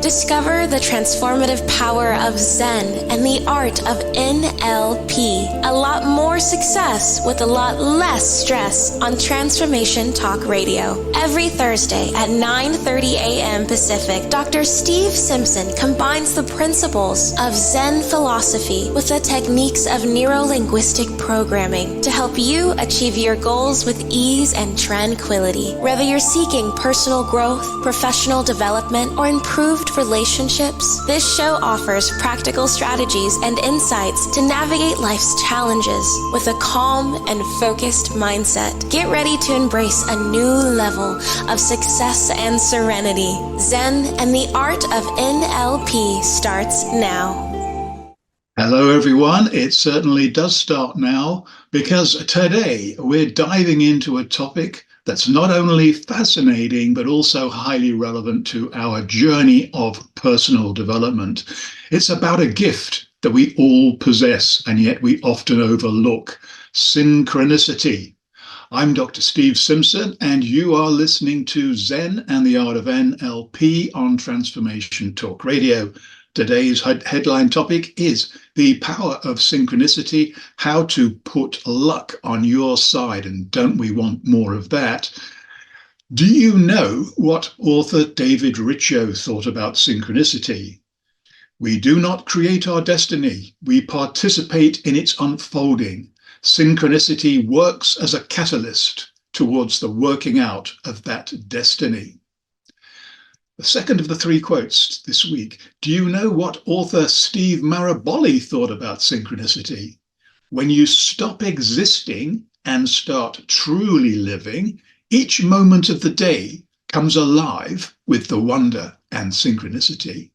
Discover the transformative power of Zen and the art of NLP. A lot more success with a lot less stress on Transformation Talk Radio. Every Thursday at 9:30 a.m. Pacific, Dr. Steve Simpson combines the principles of Zen philosophy with the techniques of neuro-linguistic programming to help you achieve your goals with ease and tranquility. Whether you're seeking personal growth, professional development, or improved relationships, this show offers practical strategies and insights to navigate life's challenges with a calm and focused mindset. Get ready to embrace a new level of success and serenity. Zen and the art of NLP starts now. Hello everyone, it certainly does start now, because today we're diving into a topic that's not only fascinating, but also highly relevant to our journey of personal development. It's about a gift that we all possess, and yet we often overlook: synchronicity. I'm Dr. Steve Simpson, and you are listening to Zen and the Art of NLP on Transformation Talk Radio. Today's headline topic is the power of synchronicity, how to put luck on your side, and don't we want more of that? Do you know what author David Richo thought about synchronicity? We do not create our destiny, we participate in its unfolding. Synchronicity works as a catalyst towards the working out of that destiny. The second of the three quotes this week. Do you know what author Steve Maraboli thought about synchronicity? When you stop existing and start truly living, each moment of the day comes alive with the wonder and synchronicity.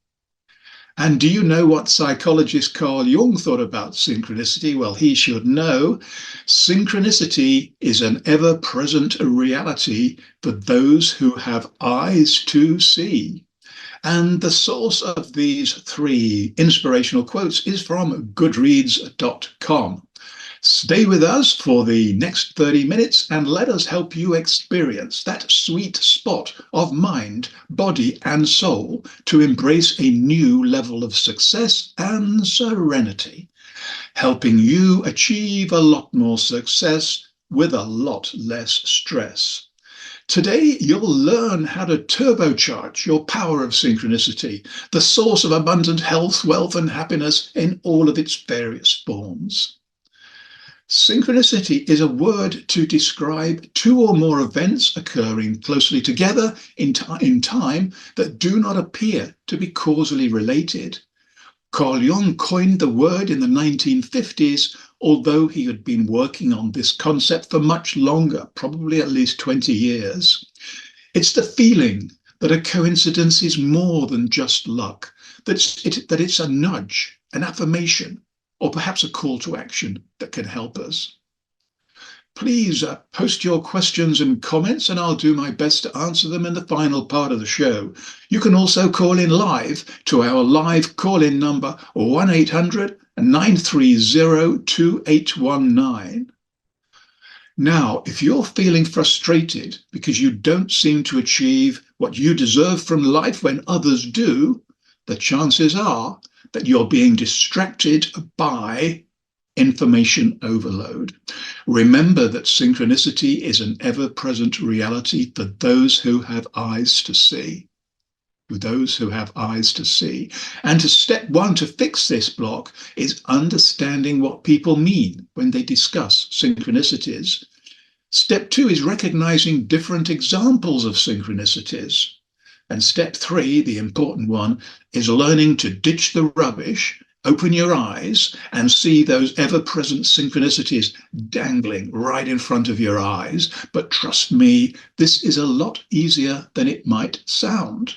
And do you know what psychologist Carl Jung thought about synchronicity? Well, he should know. Synchronicity is an ever-present reality for those who have eyes to see. And the source of these three inspirational quotes is from goodreads.com. Stay with us for the next 30 minutes and let us help you experience that sweet spot of mind, body, and soul to embrace a new level of success and serenity, helping you achieve a lot more success with a lot less stress. Today, you'll learn how to turbocharge your power of synchronicity, the source of abundant health, wealth, and happiness in all of its various forms. Synchronicity is a word to describe two or more events occurring closely together in time that do not appear to be causally related. Carl Jung coined the word in the 1950s, although he had been working on this concept for much longer, probably at least 20 years. It's the feeling that a coincidence is more than just luck, that it's a nudge, an affirmation, or perhaps a call to action that can help us. Please post your questions and comments, and I'll do my best to answer them in the final part of the show. You can also call in live to our live call-in number, 1-800-930-2819. Now, if you're feeling frustrated because you don't seem to achieve what you deserve from life when others do, the chances are that you're being distracted by information overload. Remember that synchronicity is an ever-present reality for those who have eyes to see. And step one to fix this block is understanding what people mean when they discuss synchronicities. Step two is recognizing different examples of synchronicities. And step three, the important one, is learning to ditch the rubbish, open your eyes, and see those ever-present synchronicities dangling right in front of your eyes. But trust me, this is a lot easier than it might sound.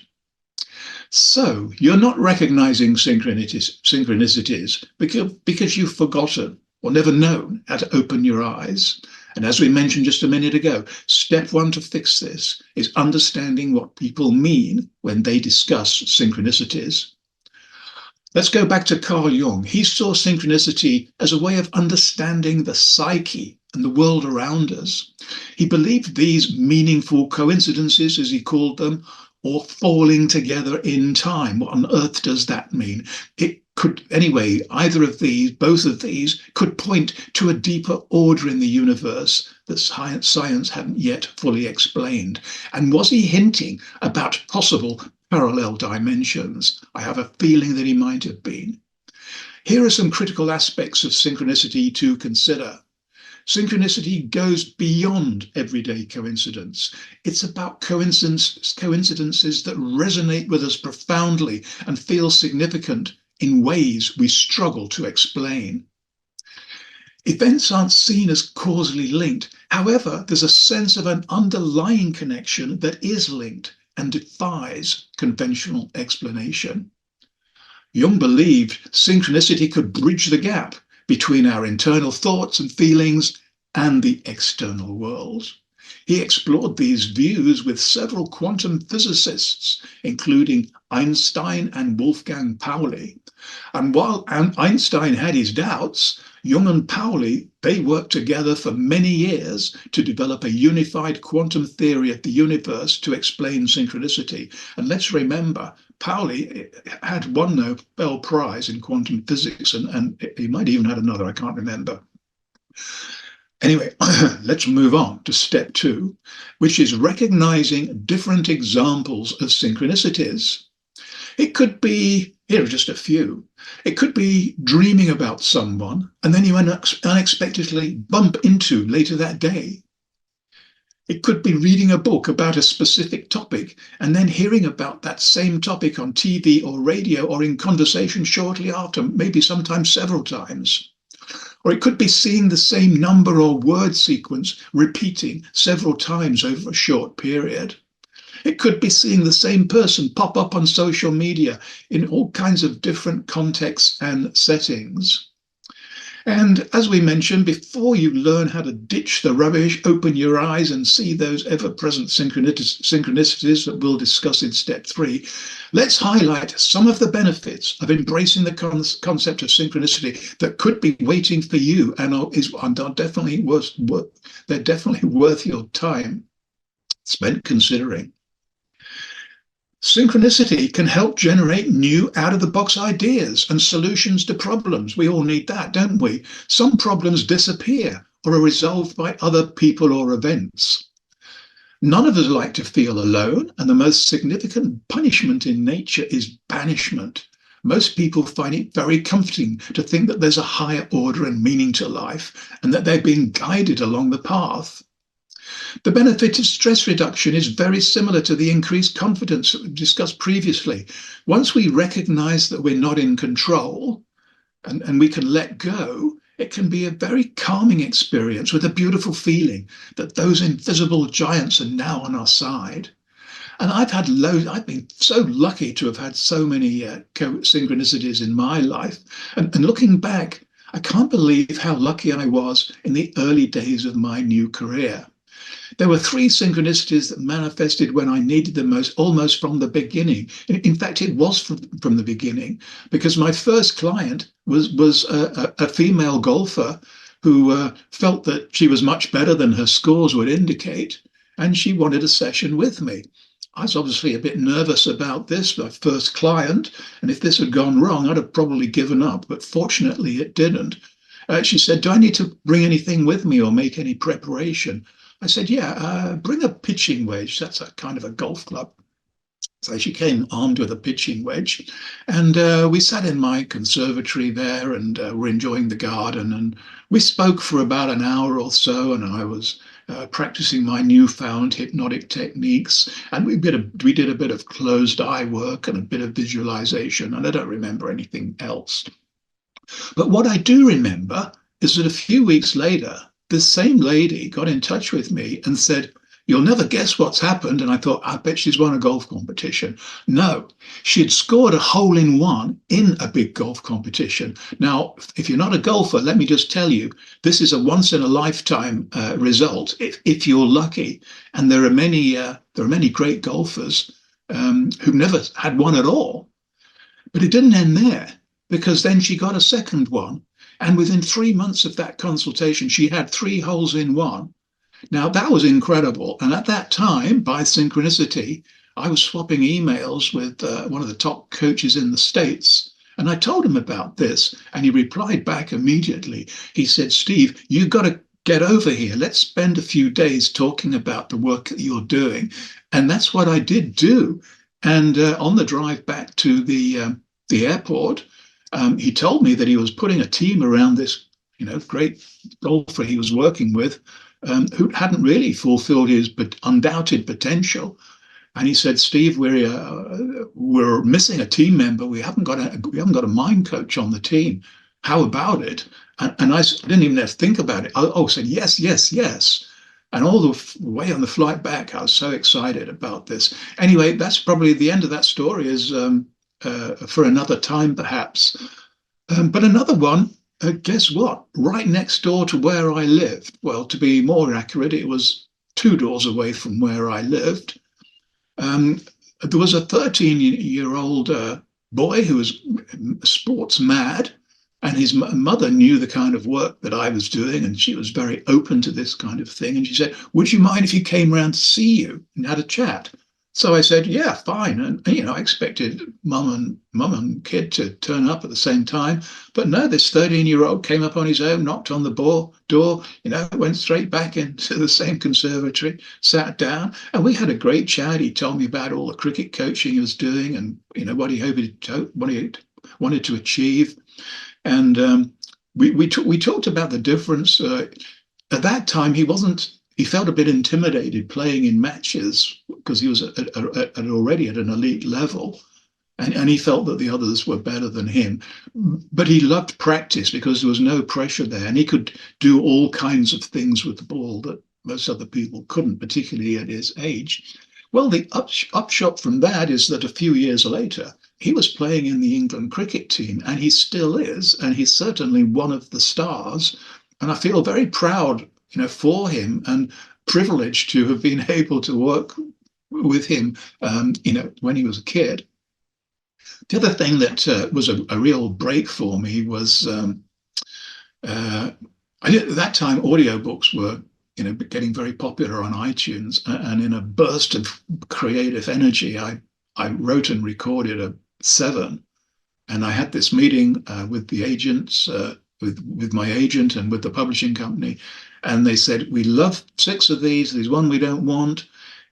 So you're not recognizing synchronicities because you've forgotten or never known how to open your eyes. And as we mentioned just a minute ago, step one to fix this is understanding what people mean when they discuss synchronicities. Let's go back to Carl Jung. He saw synchronicity as a way of understanding the psyche and the world around us. He believed these meaningful coincidences, as he called them, or falling together in time. What on earth does that mean? It could, anyway, either of these, both of these, could point to a deeper order in the universe that science hadn't yet fully explained. And was he hinting about possible parallel dimensions? I have a feeling that he might have been. Here are some critical aspects of synchronicity to consider. Synchronicity goes beyond everyday coincidence. It's about coincidences that resonate with us profoundly and feel significant in ways we struggle to explain. Events aren't seen as causally linked. However, there's a sense of an underlying connection that is linked and defies conventional explanation. Jung believed synchronicity could bridge the gap between our internal thoughts and feelings and the external world. He explored these views with several quantum physicists, including Einstein and Wolfgang Pauli. And while Einstein had his doubts, Jung and Pauli, they worked together for many years to develop a unified quantum theory of the universe to explain synchronicity. And let's remember, Pauli had won the Nobel Prize in quantum physics, and he might even had another, I can't remember. Anyway, let's move on to step 2, which is recognizing different examples of synchronicities. It could be, here are just a few. It could be dreaming about someone and then you unexpectedly bump into later that day. It could be reading a book about a specific topic and then hearing about that same topic on TV or radio or in conversation shortly after, maybe sometimes several times. Or it could be seeing the same number or word sequence repeating several times over a short period. It could be seeing the same person pop up on social media in all kinds of different contexts and settings. And as we mentioned, before you learn how to ditch the rubbish, open your eyes and see those ever-present synchronicities that we'll discuss in step 3, let's highlight some of the benefits of embracing the concept of synchronicity that could be waiting for you and are definitely worth your time spent considering. Synchronicity can help generate new out-of-the-box ideas and solutions to problems. We all need that, don't we? Some problems disappear or are resolved by other people or events. None of us like to feel alone, and the most significant punishment in nature is banishment. Most people find it very comforting to think that there's a higher order and meaning to life and that they're being guided along the path. The benefit of stress reduction is very similar to the increased confidence that we discussed previously. Once we recognize that we're not in control and we can let go, it can be a very calming experience with a beautiful feeling that those invisible giants are now on our side. And I've been so lucky to have had so many synchronicities in my life. And looking back, I can't believe how lucky I was in the early days of my new career. There were 3 synchronicities that manifested when I needed them most, almost from the beginning. In fact, it was from the beginning, because my first client was a female golfer who felt that she was much better than her scores would indicate, and she wanted a session with me. I was obviously a bit nervous about this, my first client, and if this had gone wrong, I'd have probably given up, but fortunately it didn't. She said, "Do I need to bring anything with me or make any preparation?" I said, "Yeah, bring a pitching wedge." That's a kind of a golf club. So she came armed with a pitching wedge, and we sat in my conservatory there and were enjoying the garden. And we spoke for about an hour or so, and I was practicing my newfound hypnotic techniques. And we did a bit of closed eye work and a bit of visualization, and I don't remember anything else. But what I do remember is that a few weeks later, this same lady got in touch with me and said, "You'll never guess what's happened." And I thought, I bet she's won a golf competition. No, she had scored a hole-in-one in a big golf competition. Now, if you're not a golfer, let me just tell you, this is a once-in-a-lifetime result if you're lucky. And there are many great golfers who've never had one at all. But it didn't end there, because then she got a second one. And within 3 months of that consultation, she had 3 holes in one. Now, that was incredible. And at that time, by synchronicity, I was swapping emails with one of the top coaches in the States. And I told him about this, and he replied back immediately. He said, Steve, you've got to get over here. Let's spend a few days talking about the work that you're doing. And that's what I did do. And on the drive back to the airport, he told me that he was putting a team around this, great golfer he was working with, who hadn't really fulfilled his undoubted potential. And he said, Steve, we're missing a team member. We haven't got a mind coach on the team. How about it? And I didn't even have to think about it. I said, yes, yes, yes. And all the way on the flight back, I was so excited about this. Anyway, that's probably the end of that story, is for another time, perhaps. But another one, guess what? Right next door to where I lived. Well, to be more accurate, it was 2 doors away from where I lived. There was a 13-year-old boy who was sports mad, and his mother knew the kind of work that I was doing, and she was very open to this kind of thing. And she said, would you mind if he came round to see you and had a chat? So I said, yeah, fine. And, I expected mum and kid to turn up at the same time. But no, this 13-year-old came up on his own, knocked on the door, went straight back into the same conservatory, sat down, and we had a great chat. He told me about all the cricket coaching he was doing and, what he wanted to achieve. And we talked about the difference. At that time, he felt a bit intimidated playing in matches because he was already at an elite level, and he felt that the others were better than him. But he loved practice because there was no pressure there, and he could do all kinds of things with the ball that most other people couldn't, particularly at his age. Well, the upshot from that is that a few years later, he was playing in the England cricket team, and he still is, and he's certainly one of the stars. And I feel very proud, for him, and privileged to have been able to work with him, when he was a kid. The other thing that was a real break for me was, at that time, audiobooks were, getting very popular on iTunes. And in a burst of creative energy, I wrote and recorded 7. And I had this meeting with the agents, with my agent and with the publishing company. And they said, we love 6 of these. There's one we don't want.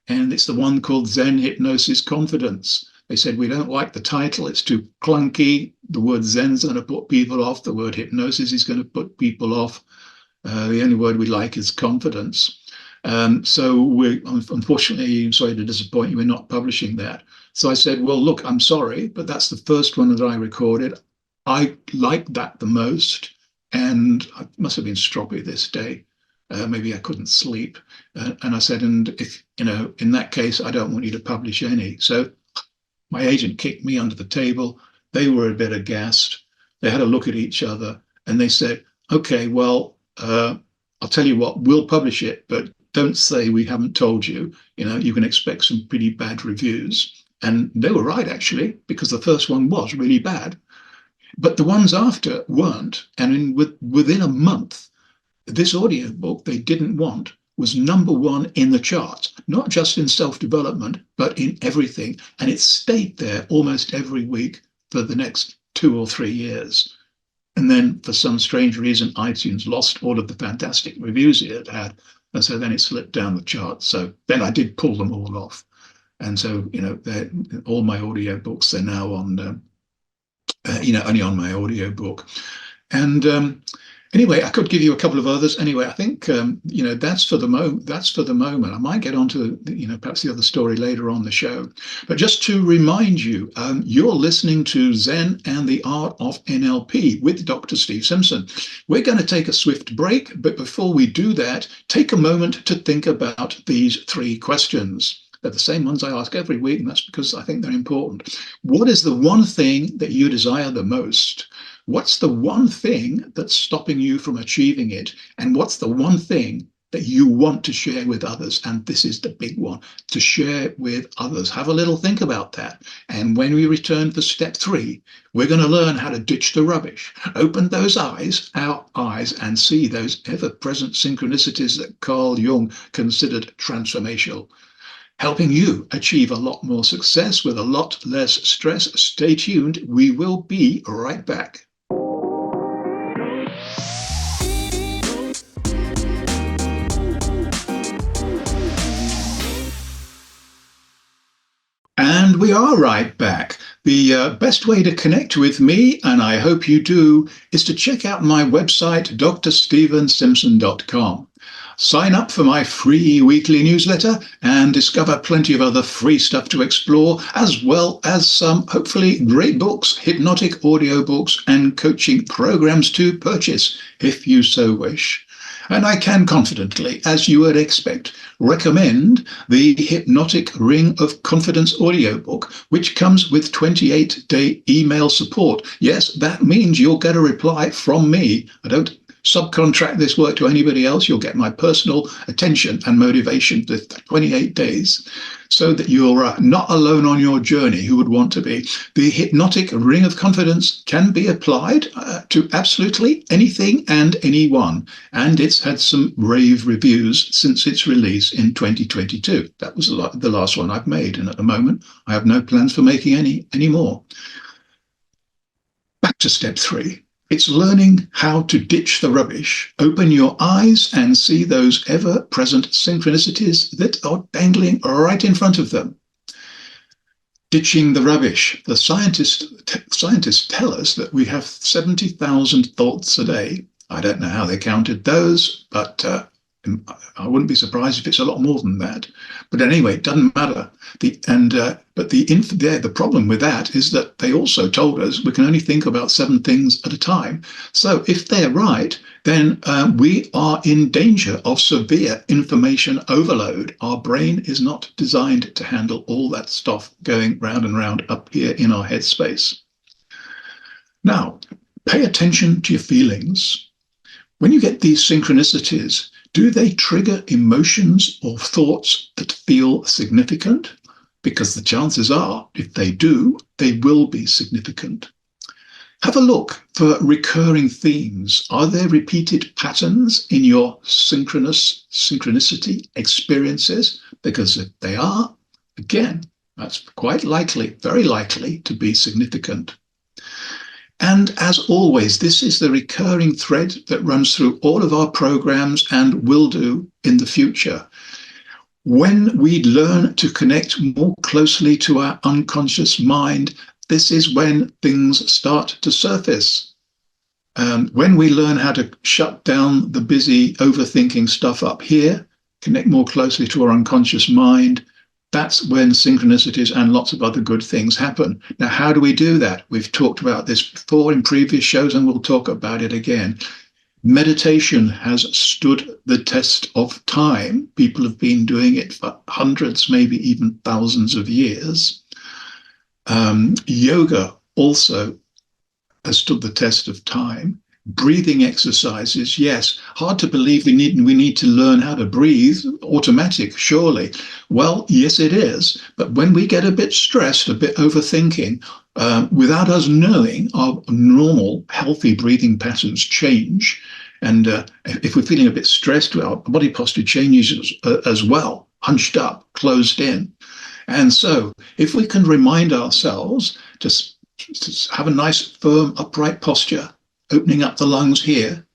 And it's the one called Zen Hypnosis Confidence. They said, we don't like the title. It's too clunky. The word Zen's going to put people off. The word hypnosis is going to put people off. The only word we like is confidence. So we're, unfortunately, sorry to disappoint you, we're not publishing that. So I said, well, look, I'm sorry, but that's the first one that I recorded. I liked that the most. And I must have been stroppy this day. Maybe I couldn't sleep. And I said, and if, in that case, I don't want you to publish any. So my agent kicked me under the table. They were a bit aghast. They had a look at each other and they said, okay, well, I'll tell you what, we'll publish it, but don't say we haven't told you. You can expect some pretty bad reviews. And they were right, actually, because the first one was really bad. But the ones after weren't. And within a month, this audiobook they didn't want was #1 in the charts, not just in self-development, but in everything. And it stayed there almost every week for the next 2 or 3 years. And then for some strange reason, iTunes lost all of the fantastic reviews it had. And so then it slipped down the charts. So then I did pull them all off. And so, all my audiobooks, they're now on, only on my audiobook. And anyway, I could give you a couple of others. Anyway, I think, that's for the moment. That's for the moment. I might get onto, perhaps the other story later on the show. But just to remind you, you're listening to Zen and the Art of NLP with Dr. Steve Simpson. We're going to take a swift break. But before we do that, take a moment to think about these 3 questions. They're the same ones I ask every week, and that's because I think they're important. What is the one thing that you desire the most? What's the one thing that's stopping you from achieving it? And what's the one thing that you want to share with others? And this is the big one, to share with others. Have a little think about that. And when we return for step 3, we're going to learn how to ditch the rubbish, open those eyes, our eyes, and see those ever-present synchronicities that Carl Jung considered transformational. helping you achieve a lot more success with a lot less stress. Stay tuned. We will be right back. And we are right back. The best way to connect with me, and I hope you do, is to check out my website, drstevensimpson.com. Sign up for my free weekly newsletter and discover plenty of other free stuff to explore, as well as some hopefully great books, hypnotic audiobooks, and coaching programs to purchase if you so wish. And I can confidently, as you would expect, recommend the Hypnotic Ring of Confidence audiobook, which comes with 28-day email support. Yes, that means you'll get a reply from me. I don't subcontract this work to anybody else. You'll get my personal attention and motivation for 28 days so that you're not alone on your journey, who would want to be. The Hypnotic Ring of Confidence can be applied to absolutely anything and anyone. And it's had some rave reviews since its release in 2022. That was the last one I've made. And at the moment, I have no plans for making any more. Back to step 3. It's learning how to ditch the rubbish, open your eyes and see those ever-present synchronicities that are dangling right in front of them. Ditching the rubbish. The scientists tell us that we have 70,000 thoughts a day. I don't know how they counted those, but I wouldn't be surprised if it's a lot more than that. But anyway, it doesn't matter. The problem with that is that they also told us we can only think about 7 things at a time. So if they're right, then we are in danger of severe information overload. Our brain is not designed to handle all that stuff going round and round up here in our headspace. Now, pay attention to your feelings. When you get these synchronicities, do they trigger emotions or thoughts that feel significant? Because the chances are, if they do, they will be significant. Have a look for recurring themes. Are there repeated patterns in your synchronicity experiences? Because if they are, again, that's quite likely, very likely to be significant. And as always, this is the recurring thread that runs through all of our programs and will do in the future. When we learn to connect more closely to our unconscious mind, this is when things start to surface. When we learn how to shut down the busy overthinking stuff up here, connect more closely to our unconscious mind, that's when synchronicities and lots of other good things happen. Now, how do we do that? We've talked about this before in previous shows, and we'll talk about it again. Meditation has stood the test of time. People have been doing it for hundreds, maybe even thousands of years. Yoga also has stood the test of time. Breathing exercises, yes. Hard to believe we need to learn how to breathe. Automatic, surely. Well, yes, it is. But when we get a bit stressed, a bit overthinking, without us knowing, our normal, healthy breathing patterns change. And if we're feeling a bit stressed, our body posture changes as well, hunched up, closed in. And so if we can remind ourselves to have a nice, firm, upright posture, opening up the lungs here,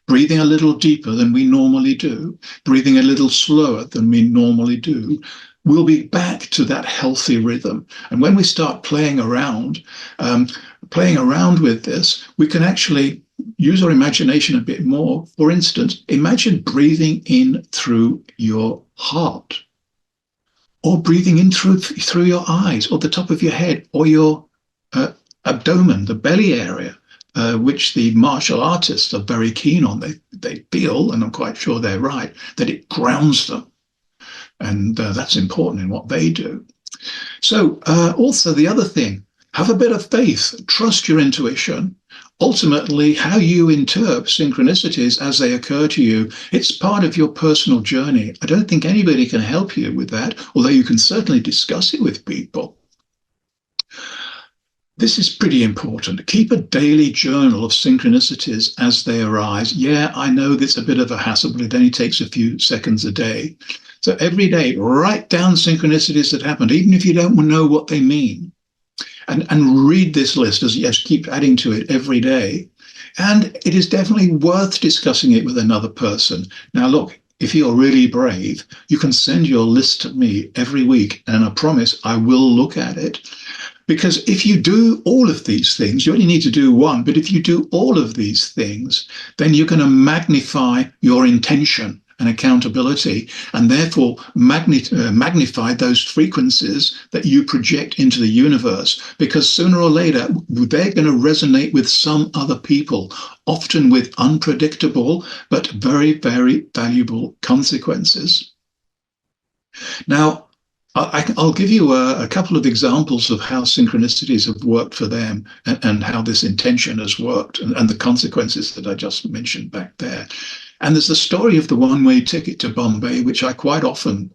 breathing a little deeper than we normally do, breathing a little slower than we normally do, we'll be back to that healthy rhythm. And when we start playing around with this, we can actually use our imagination a bit more. For instance, imagine breathing in through your heart, or breathing in through your eyes, or the top of your head, or your abdomen, the belly area. Which the martial artists are very keen on. They feel, and I'm quite sure they're right, that it grounds them. And that's important in what they do. So also the other thing, have a bit of faith, trust your intuition. Ultimately, how you interpret synchronicities as they occur to you, it's part of your personal journey. I don't think anybody can help you with that, although you can certainly discuss it with people. This is pretty important. Keep a daily journal of synchronicities as they arise. Yeah, I know that's a bit of a hassle, but it only takes a few seconds a day. So every day, write down synchronicities that happened, even if you don't know what they mean. And read this list as you keep adding to it every day. And it is definitely worth discussing it with another person. Now, look, if you're really brave, you can send your list to me every week, and I promise I will look at it. Because if you do all of these things, you only need to do one, but if you do all of these things, then you're going to magnify your intention and accountability, and therefore magnify those frequencies that you project into the universe, because sooner or later they're going to resonate with some other people, often with unpredictable but very, very valuable consequences. Now, I'll give you a couple of examples of how synchronicities have worked for them, and how this intention has worked, and the consequences that I just mentioned back there. And there's the story of the one-way ticket to Bombay, which I quite often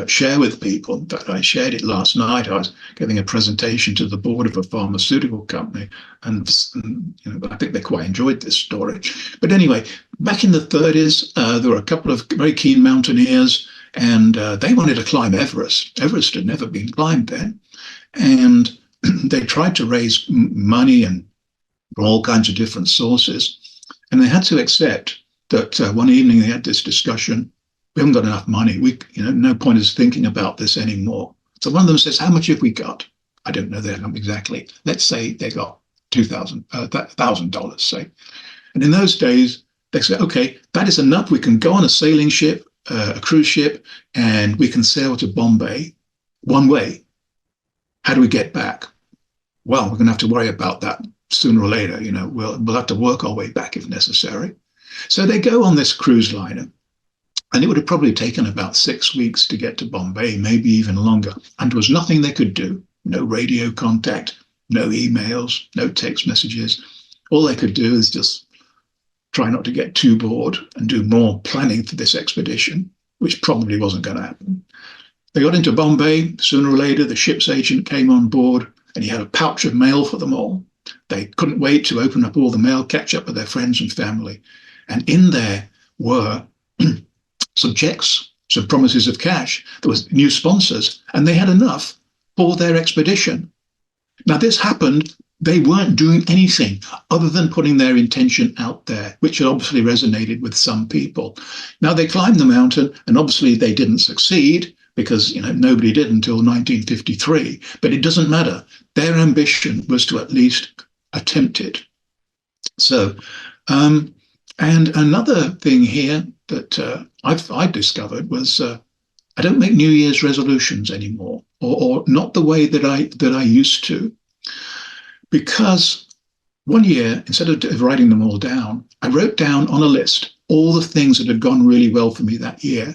share with people. In fact, I shared it last night. I was giving a presentation to the board of a pharmaceutical company, and I think they quite enjoyed this story. But anyway, back in the 30s, there were a couple of very keen mountaineers, and they wanted to climb Everest. Everest had never been climbed then. And they tried to raise money and from all kinds of different sources. And they had to accept that one evening they had this discussion. We haven't got enough money. No point is thinking about this anymore. So one of them says, how much have we got? I don't know their number exactly. Let's say they got $1,000, say. And in those days, they said, okay, that is enough. We can go on a sailing ship, a cruise ship, and we can sail to Bombay one way. How do we get back? Well, we're going to have to worry about that sooner or later. We'll have to work our way back if necessary. So they go on this cruise liner, and it would have probably taken about 6 weeks to get to Bombay, maybe even longer. And there was nothing they could do. No radio contact, no emails, no text messages. All they could do is just try not to get too bored and do more planning for this expedition, which probably wasn't going to happen. They got into Bombay. Sooner or later, the ship's agent came on board, and he had a pouch of mail for them all. They couldn't wait to open up all the mail, catch up with their friends and family. And in there were some checks, some promises of cash. There was new sponsors, and they had enough for their expedition. Now, this happened. They weren't doing anything other than putting their intention out there, which obviously resonated with some people. Now, they climbed the mountain, and obviously they didn't succeed, because nobody did until 1953. But it doesn't matter. Their ambition was to at least attempt it. So, and another thing here that I discovered was I don't make New Year's resolutions anymore, or not the way that I used to, because one year, instead of writing them all down, I wrote down on a list all the things that had gone really well for me that year.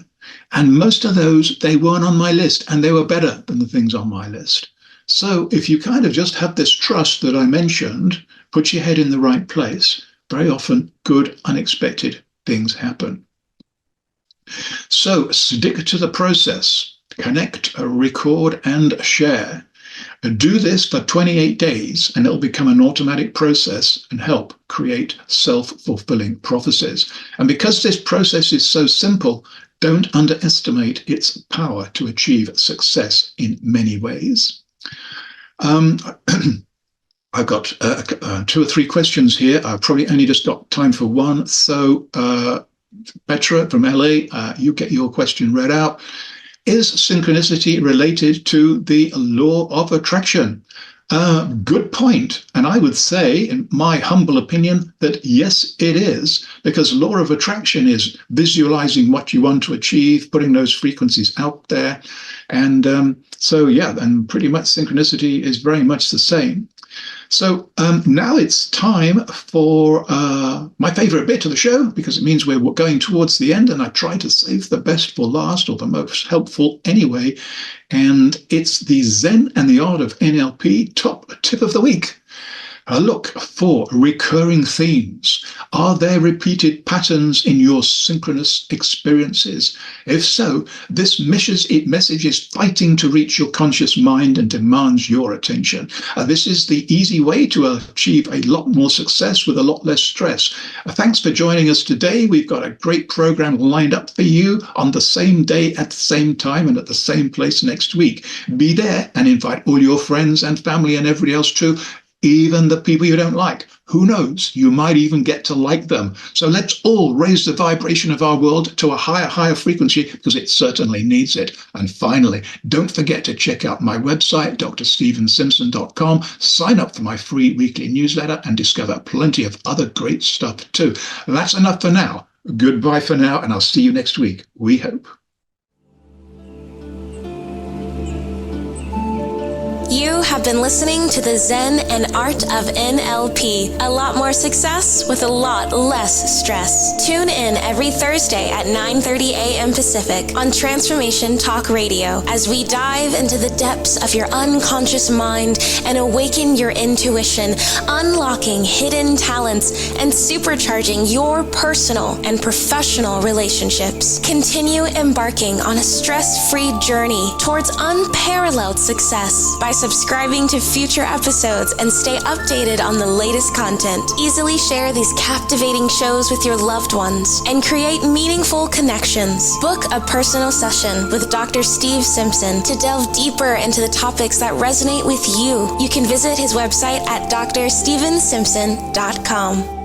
And most of those, they weren't on my list, and they were better than the things on my list. So if you kind of just have this trust that I mentioned, put your head in the right place, very often good, unexpected things happen. So stick to the process. Connect, record, and share. Do this for 28 days, and it'll become an automatic process and help create self-fulfilling prophecies. And because this process is so simple, don't underestimate its power to achieve success in many ways. I've got 2 or 3 questions here. I've probably only just got time for one. So Petra from LA, you get your question read out. Is synchronicity related to the law of attraction? Good point. And I would say, in my humble opinion, that yes, it is, because law of attraction is visualizing what you want to achieve, putting those frequencies out there. And so, yeah, and pretty much synchronicity is very much the same. So now it's time for my favorite bit of the show, because it means we're going towards the end, and I try to save the best for last, or the most helpful anyway. And it's the Zen and the Art of NLP top tip of the week. Look for recurring themes. Are there repeated patterns in your synchronous experiences? If so, this message is fighting to reach your conscious mind and demands your attention. This is the easy way to achieve a lot more success with a lot less stress. Thanks for joining us today. We've got a great program lined up for you on the same day at the same time and at the same place next week. Be there and invite all your friends and family and everybody else too. Even the people you don't like. Who knows? You might even get to like them. So let's all raise the vibration of our world to a higher frequency, because it certainly needs it. And finally, don't forget to check out my website, drstephensimpson.com. Sign up for my free weekly newsletter and discover plenty of other great stuff too. That's enough for now. Goodbye for now, and I'll see you next week. We hope. You have been listening to the Zen and Art of NLP. A lot more success with a lot less stress. Tune in every Thursday at 9:30 a.m. Pacific on Transformation Talk Radio as we dive into the depths of your unconscious mind and awaken your intuition, unlocking hidden talents and supercharging your personal and professional relationships. Continue embarking on a stress-free journey towards unparalleled success by subscribing to future episodes and stay updated on the latest content. Easily share these captivating shows with your loved ones and create meaningful connections. Book a personal session with Dr. Steve Simpson to delve deeper into the topics that resonate with you. You can visit his website at drstephensimpson.com.